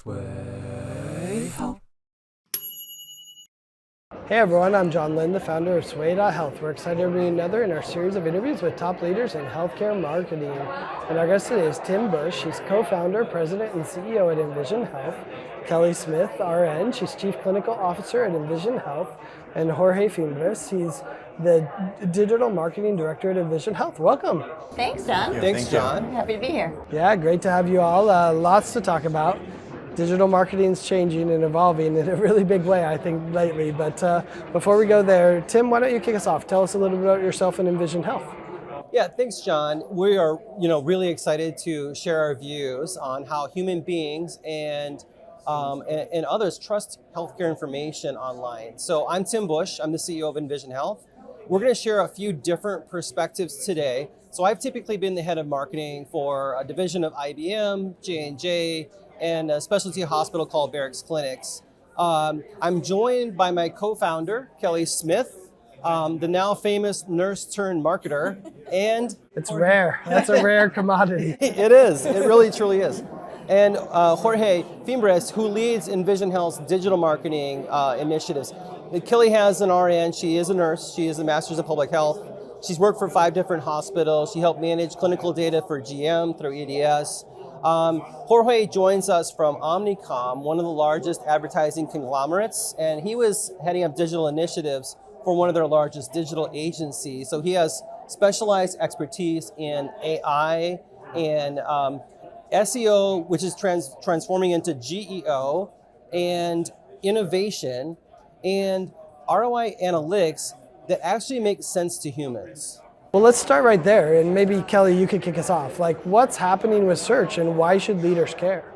Sway Health. Hey everyone, I'm John Lynn, the founder of Sway.Health. We're excited to bring you another in our series of interviews with top leaders in healthcare marketing. And our guest today is Tim Busche. He's co-founder, president, and CEO at Envision Health. Kelley Smith, RN, she's chief clinical officer at Envision Health. And Jorge Fimbres, he's the digital marketing director at Envision Health. Welcome. Thanks, John. Thanks, John. Happy to be here. Yeah, great to have you all. Lots to talk about. Digital marketing is changing and evolving in a really big way, I think, lately. But before we go there, Tim, why don't you kick us off? Tell us a little bit about yourself and Envision Health. Yeah, thanks, John. We are, really excited to share our views on how human beings and others trust healthcare information online. So I'm Tim Busche. I'm the CEO of Envision Health. We're going to share a few different perspectives today. So I've typically been the head of marketing for a division of IBM, J&J, and a specialty hospital called Barracks Clinics. I'm joined by my co-founder, Kelley Smith, the now famous nurse turned marketer, and It's rare. That's a rare commodity. it is. It really truly is. And Jorge Fimbres, who leads Envision Health's digital marketing initiatives. Kelley has an RN. She is a nurse. She is a master's in public health. She's worked for 5 different hospitals. She helped manage clinical data for GM through EDS. Jorge joins us from Omnicom, one of the largest advertising conglomerates, and he was heading up digital initiatives for one of their largest digital agencies. So he has specialized expertise in AI and SEO, which is transforming into GEO, and innovation, and ROI analytics that actually make sense to humans. Well, let's start right there, and maybe Kelley, you could kick us off. Like, what's happening with search, and why should leaders care?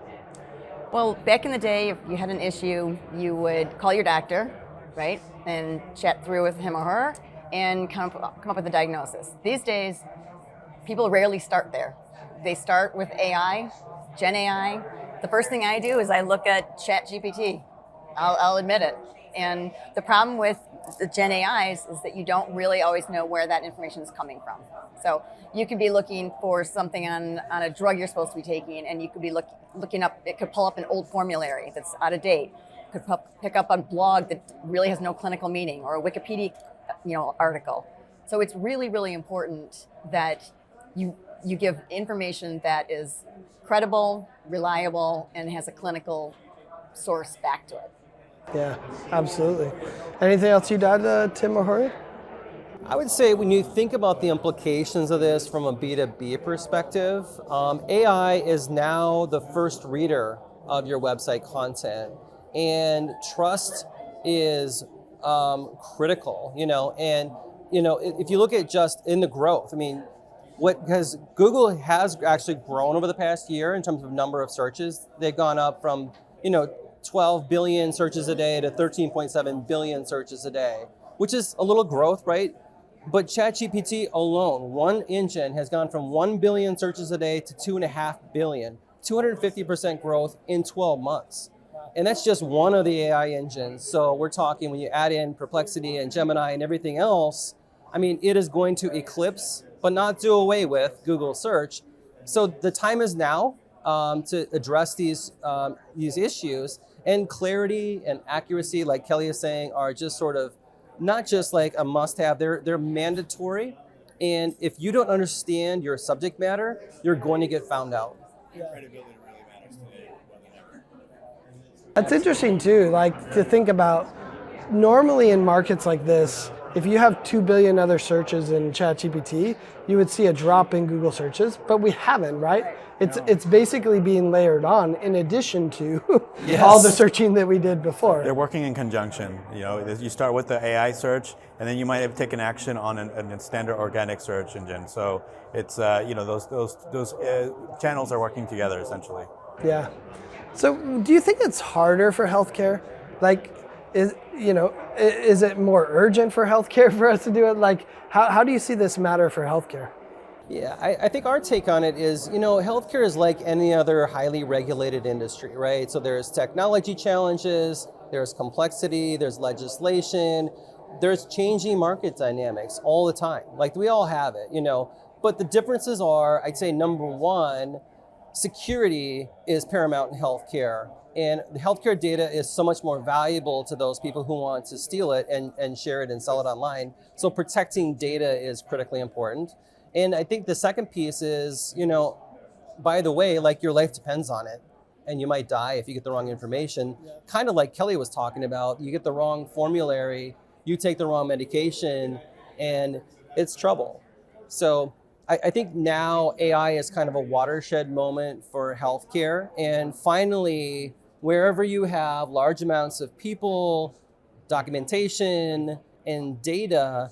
Well, back in the day, if you had an issue, you would call your doctor, right, and chat through with him or her, and come up with a diagnosis. These days, people rarely start there. They start with AI, Gen AI. The first thing I do is I look at ChatGPT. I'll admit it. And the problem with the Gen AIs is that you don't really always know where that information is coming from. So you could be looking for something on a drug you're supposed to be taking, and you could be looking up, it could pull up an old formulary that's out of date, could pick up a blog that really has no clinical meaning, or a Wikipedia article. So it's really, really important that you give information that is credible, reliable, and has a clinical source back to it. Yeah, absolutely. Anything else you'd add, Tim or Jorge? I would say when you think about the implications of this from a B2B perspective, AI is now the first reader of your website content, and trust is critical, and if you look at just in the growth, because Google has actually grown over the past year in terms of number of searches. They've gone up from, 12 billion searches a day to 13.7 billion searches a day, which is a little growth, right? But ChatGPT alone, one engine, has gone from 1 billion searches a day to 2.5 billion, 250% growth in 12 months. And that's just one of the AI engines. So we're talking, when you add in Perplexity and Gemini and everything else, it is going to eclipse, but not do away with, Google search. So the time is now to address these issues. And clarity and accuracy, like Kelley is saying, are just sort of not just like a must-have, they're mandatory. And if you don't understand your subject matter, you're going to get found out. Credibility really matters today more than ever. That's interesting too, like to think about, normally in markets like this, if you have 2 billion other searches in ChatGPT, you would see a drop in Google searches, but we haven't, right? It's basically being layered on in addition to all the searching that we did before. They're working in conjunction. You start with the AI search, and then you might have taken action on a standard organic search engine. So it's those channels are working together essentially. Yeah. So do you think it's harder for healthcare? Like, is it more urgent for healthcare for us to do it? Like, how do you see this matter for healthcare? Yeah, I think our take on it is, healthcare is like any other highly regulated industry, right? So there's technology challenges, there's complexity, there's legislation, there's changing market dynamics all the time. Like, we all have it, But the differences are, I'd say, number one, security is paramount in healthcare. And the healthcare data is so much more valuable to those people who want to steal it and share it and sell it online. So protecting data is critically important. And I think the second piece is, by the way, like your life depends on it. And you might die if you get the wrong information. Kind of like Kelley was talking about, you get the wrong formulary, you take the wrong medication, and it's trouble. So I think now AI is kind of a watershed moment for healthcare. And finally, wherever you have large amounts of people, documentation, and data,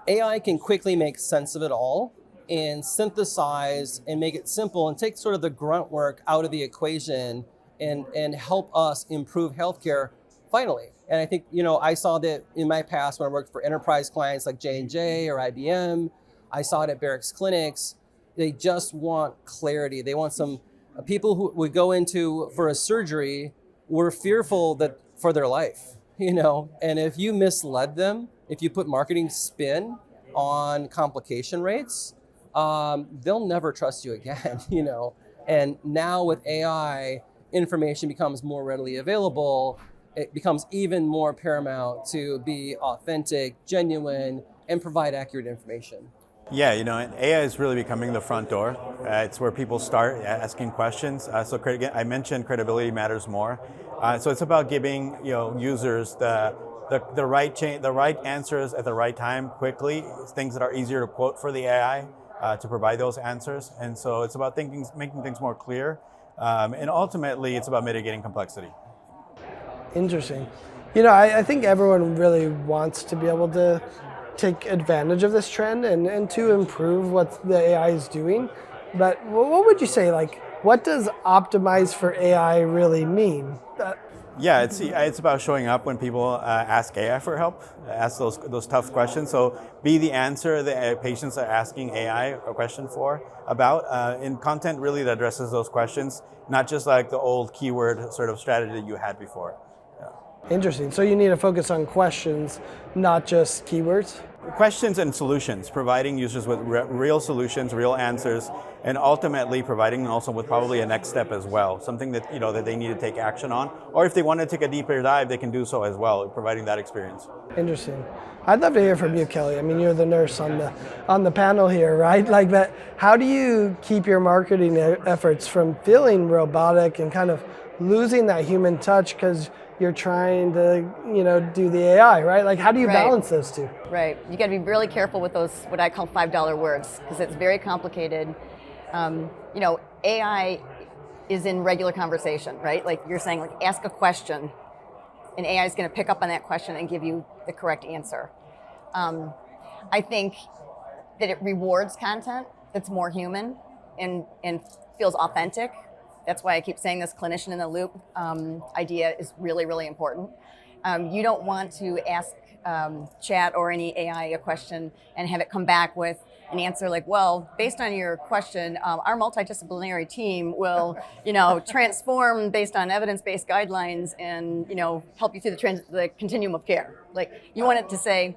AI can quickly make sense of it all and synthesize and make it simple and take sort of the grunt work out of the equation and help us improve healthcare finally. And I think, I saw that in my past when I worked for enterprise clients like J&J or IBM. I saw it at Barracks Clinics. They just want clarity. They want some people who would go into for a surgery were fearful that for their life, and if you misled them, if you put marketing spin on complication rates, they'll never trust you again, And now with AI, information becomes more readily available. It becomes even more paramount to be authentic, genuine, and provide accurate information. Yeah, and AI is really becoming the front door. It's where people start asking questions. I mentioned credibility matters more. So it's about giving users the right answers at the right time, quickly, things that are easier to quote for the AI to provide those answers. And so it's about making things more clear, and ultimately it's about mitigating complexity. Interesting. I think everyone really wants to be able to take advantage of this trend and to improve what the AI is doing. But what would you say, what does optimize for AI really mean? Yeah, it's about showing up when people ask AI for help, ask those tough questions. So be the answer that patients are asking AI a question about in content really that addresses those questions, not just like the old keyword sort of strategy that you had before. Interesting. So you need to focus on questions, not just keywords? Questions and solutions, providing users with real solutions, real answers, and ultimately providing them also with probably a next step as well, something that that they need to take action on, or if they want to take a deeper dive, they can do so as well, providing that experience. Interesting. I'd love to hear from you, Kelley. I mean, you're the nurse on the panel here, right? But how do you keep your marketing efforts from feeling robotic and kind of losing that human touch because you're trying to, do the AI, right? How do you balance those two? Right. You got to be really careful with those, what I call $5 words, because it's very complicated. AI is in regular conversation, right? Like you're saying, ask a question, and AI is going to pick up on that question and give you the correct answer. I think that it rewards content that's more human and feels authentic. That's why I keep saying this clinician in the loop idea is really, really important. You don't want to ask chat or any AI a question and have it come back with an answer like, well, based on your question, our multidisciplinary team will, transform based on evidence-based guidelines and, help you through the continuum of care. You want it to say,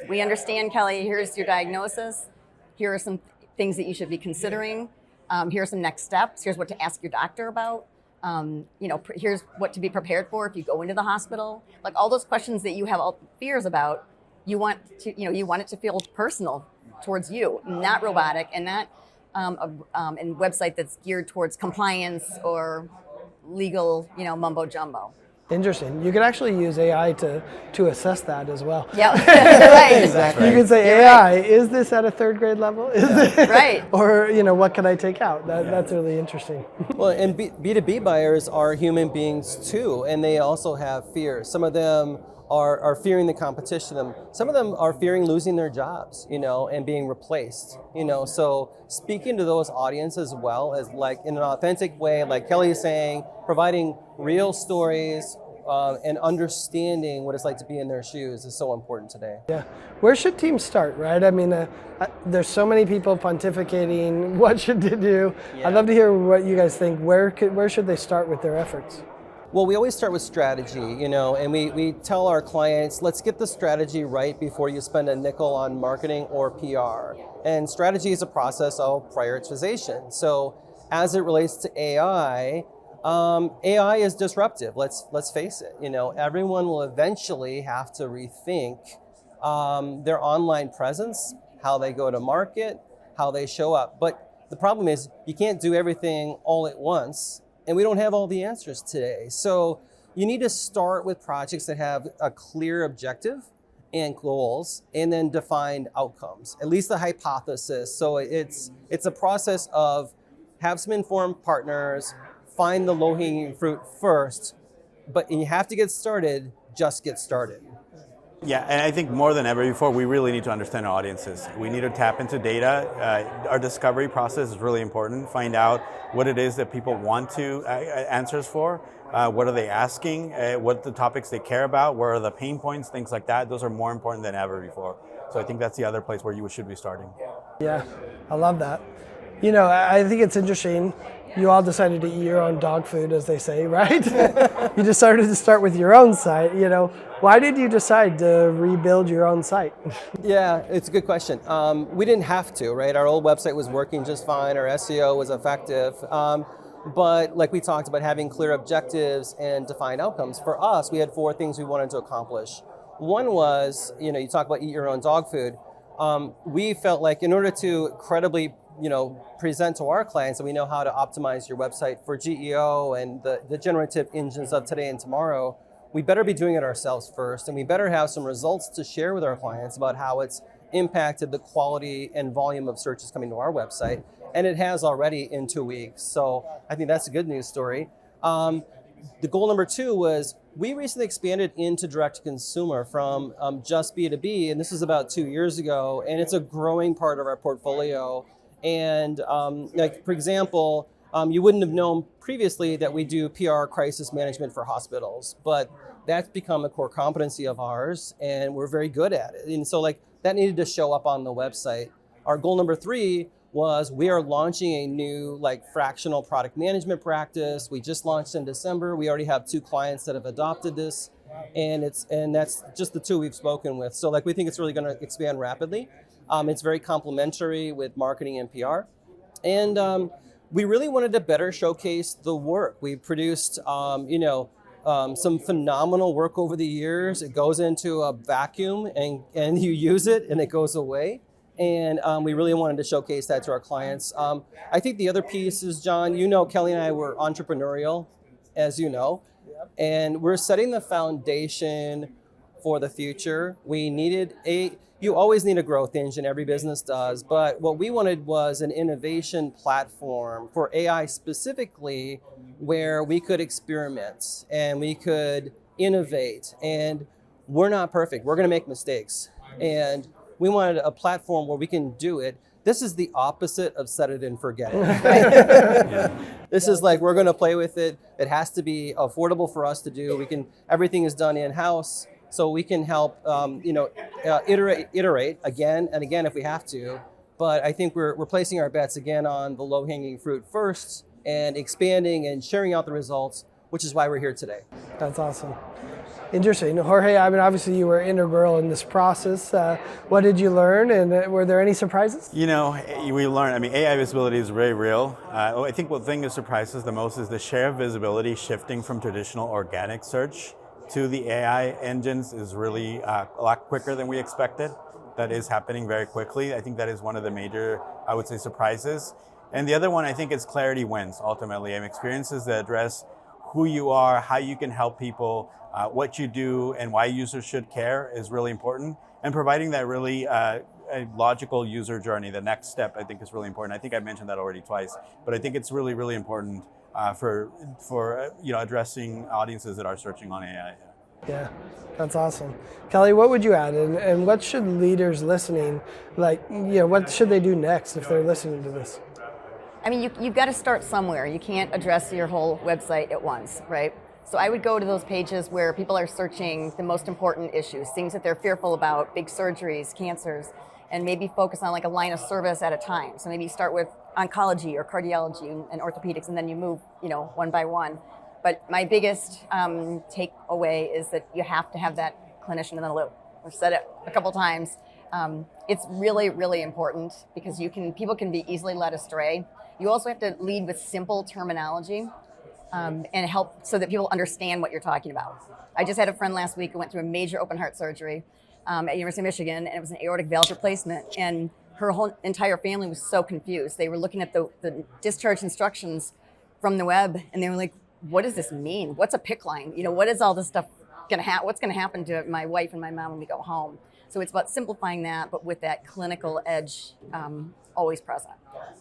we understand, Kelley, here's your diagnosis. Here are some things that you should be considering. Here are some next steps. Here's what to ask your doctor about. Here's what to be prepared for if you go into the hospital. All those questions that you have all fears about, you want it to feel personal towards you, not robotic, and not a website that's geared towards compliance or legal, mumbo jumbo. Interesting. You could actually use AI to assess that as well. Yeah, right. Exactly. You could say, you're AI, right. Is this at a third grade level? Right. Or, what can I take out? That's really interesting. Well, and B2B buyers are human beings too, and they also have fears. Some of them are fearing the competition. Some of them are fearing losing their jobs, and being replaced, So speaking to those audiences as well as in an authentic way, like Kelley is saying, providing real stories and understanding what it's like to be in their shoes is so important today. Yeah. Where should teams start, right? I mean, there's so many people pontificating what should they do. Yeah. I'd love to hear what you guys think. Where should they start with their efforts? Well, we always start with strategy, and we tell our clients, let's get the strategy right before you spend a nickel on marketing or PR. And strategy is a process of prioritization. So as it relates to AI, AI is disruptive. Let's face it. Everyone will eventually have to rethink their online presence, how they go to market, how they show up. But the problem is you can't do everything all at once, and we don't have all the answers today. So you need to start with projects that have a clear objective and goals, and then defined outcomes, at least the hypothesis. So it's a process of have some informed partners, find the low-hanging fruit first, but you have to get started, just get started. Yeah, and I think more than ever before, we really need to understand our audiences. We need to tap into data. Our discovery process is really important. Find out what it is that people want to answers for. What are they asking? What are the topics they care about? Where are the pain points? Things like that. Those are more important than ever before. So I think that's the other place where you should be starting. Yeah, I love that. I think it's interesting. You all decided to eat your own dog food, as they say, right? You decided to start with your own site. Why did you decide to rebuild your own site? Yeah, it's a good question. We didn't have to, right? Our old website was working just fine. Our SEO was effective. But like we talked about, having clear objectives and defined outcomes. For us, we had 4 things we wanted to accomplish. One was, you talk about eat your own dog food. We felt like in order to credibly present to our clients that we know how to optimize your website for GEO and the generative engines of today and tomorrow, we better be doing it ourselves first, and we better have some results to share with our clients about how it's impacted the quality and volume of searches coming to our website, and it has already in 2 weeks. So I think that's a good news story. The goal number 2 was we recently expanded into direct-to-consumer from just B2B, and this is about 2 years ago, and it's a growing part of our portfolio. And for example, you wouldn't have known previously that we do PR crisis management for hospitals, but that's become a core competency of ours, and we're very good at it. And so that needed to show up on the website. Our goal number 3 was we are launching a new fractional product management practice. We just launched in December. We already have 2 clients that have adopted this, and that's just the 2 we've spoken with. So we think it's really going to expand rapidly. It's very complementary with marketing and PR. And we really wanted to better showcase the work. We produced some phenomenal work over the years. It goes into a vacuum and you use it and it goes away. And we really wanted to showcase that to our clients. I think the other piece is, John, Kelley and I were entrepreneurial, as you know, and we're setting the foundation for the future. You always need a growth engine, every business does, but what we wanted was an innovation platform for AI specifically, where we could experiment and we could innovate. And we're not perfect, we're gonna make mistakes. And we wanted a platform where we can do it. This is the opposite of set it and forget it. Right? This is we're gonna play with it. It has to be affordable for us to do. Everything is done in-house. So we can help, iterate again and again if we have to. But I think we're placing our bets again on the low-hanging fruit first and expanding and sharing out the results, which is why we're here today. That's awesome. Interesting. Jorge, obviously you were integral in this process. What did you learn, and were there any surprises? We learned, AI visibility is very real. I think what thing that surprises the most is the share of visibility shifting from traditional organic search to the AI engines is really a lot quicker than we expected. That is happening very quickly. I think that is one of the major, I would say, surprises. And the other one, I think, is clarity wins, ultimately. Experiences that address who you are, how you can help people, what you do, and why users should care is really important. And providing that really a logical user journey, the next step, I think is really important. I think I mentioned that already twice, but I think it's really, really important for addressing audiences that are searching on AI. Yeah, that's awesome. Kelley, what would you add, and what should leaders listening, what should they do next if they're listening to this? You've got to start somewhere. You can't address your whole website at once, right? So I would go to those pages where people are searching the most important issues, things that they're fearful about, big surgeries, cancers, and maybe focus on a line of service at a time. So maybe you start with oncology or cardiology and orthopedics, and then you move, one by one. But my biggest takeaway is that you have to have that clinician in the loop. I've said it a couple times. It's really, really important because people can be easily led astray. You also have to lead with simple terminology and help so that people understand what you're talking about. I just had a friend last week who went through a major open heart surgery at University of Michigan, and it was an aortic valve replacement. And her whole entire family was so confused. They were looking at the discharge instructions from the web, and they were like, what does this mean? What's a PICC line? You know, what is all this stuff what's going to happen to my wife and my mom when we go home? So it's about simplifying that, but with that clinical edge always present.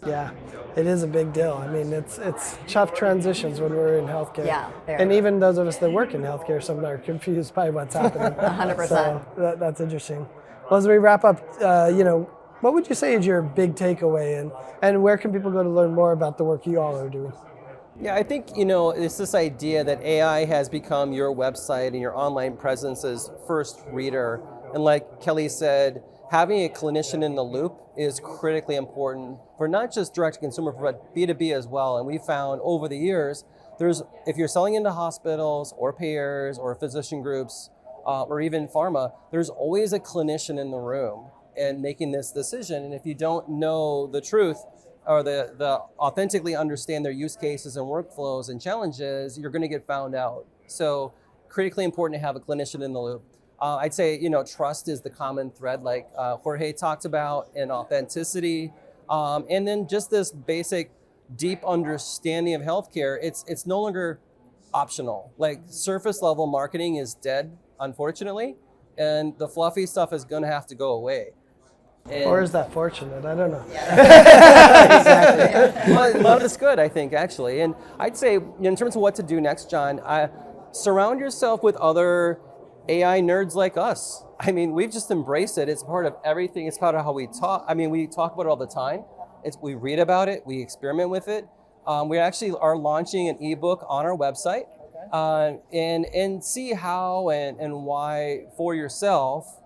Yeah, it is a big deal. I mean, it's tough transitions when we're in healthcare. Yeah, very. And even those of us that work in healthcare, some are confused by what's happening. 100%. So that's interesting. Well, as we wrap up, what would you say is your big takeaway, and where can people go to learn more about the work you all are doing? Yeah, I think, it's this idea that AI has become your website and your online presence's first reader. And like Kelley said, having a clinician in the loop is critically important for not just direct-to-consumer, but B2B as well. And we found over the years, if you're selling into hospitals or payers or physician groups or even pharma, there's always a clinician in the room and making this decision. And if you don't know the truth or the authentically understand their use cases and workflows and challenges, you're going to get found out. So critically important to have a clinician in the loop. I'd say, trust is the common thread, like Jorge talked about, and authenticity. And then just this basic, deep understanding of healthcare. It's no longer optional. Like surface level marketing is dead, unfortunately, and the fluffy stuff is going to have to go away. Or is that fortunate? I don't know. Exactly. Well, it's good, I think, actually. And I'd say, in terms of what to do next, John, surround yourself with other AI nerds like us. I mean, we've just embraced it. It's part of everything. It's part of how we talk. I mean, we talk about it all the time. We read about it. We experiment with it. We actually are launching an ebook on our website, and see how and why for yourself,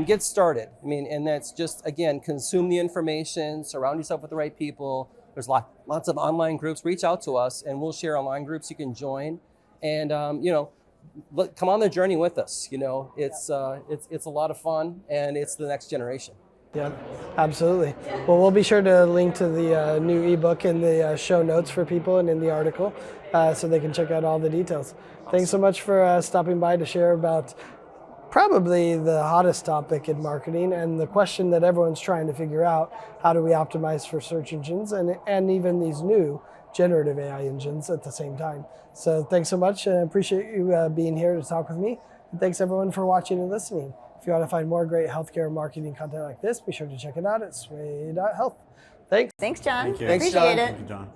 get started. I mean, and that's just, again, consume the information, surround yourself with the right people. There's lots of online groups. Reach out to us, and we'll share online groups you can join. And, come on the journey with us. It's a lot of fun, and it's the next generation. Yeah, absolutely. Well, we'll be sure to link to the new ebook in the show notes for people and in the article so they can check out all the details. Thanks so much for stopping by to share about probably the hottest topic in marketing and the question that everyone's trying to figure out: how do we optimize for search engines and even these new generative AI engines at the same time. So thanks so much, and I appreciate you being here to talk with me. And thanks everyone for watching and listening. If you want to find more great healthcare marketing content like this, be sure to check it out at sway.health. Thanks. Thanks, John. Thank you. Appreciate Thanks, John. it. Thank you, John.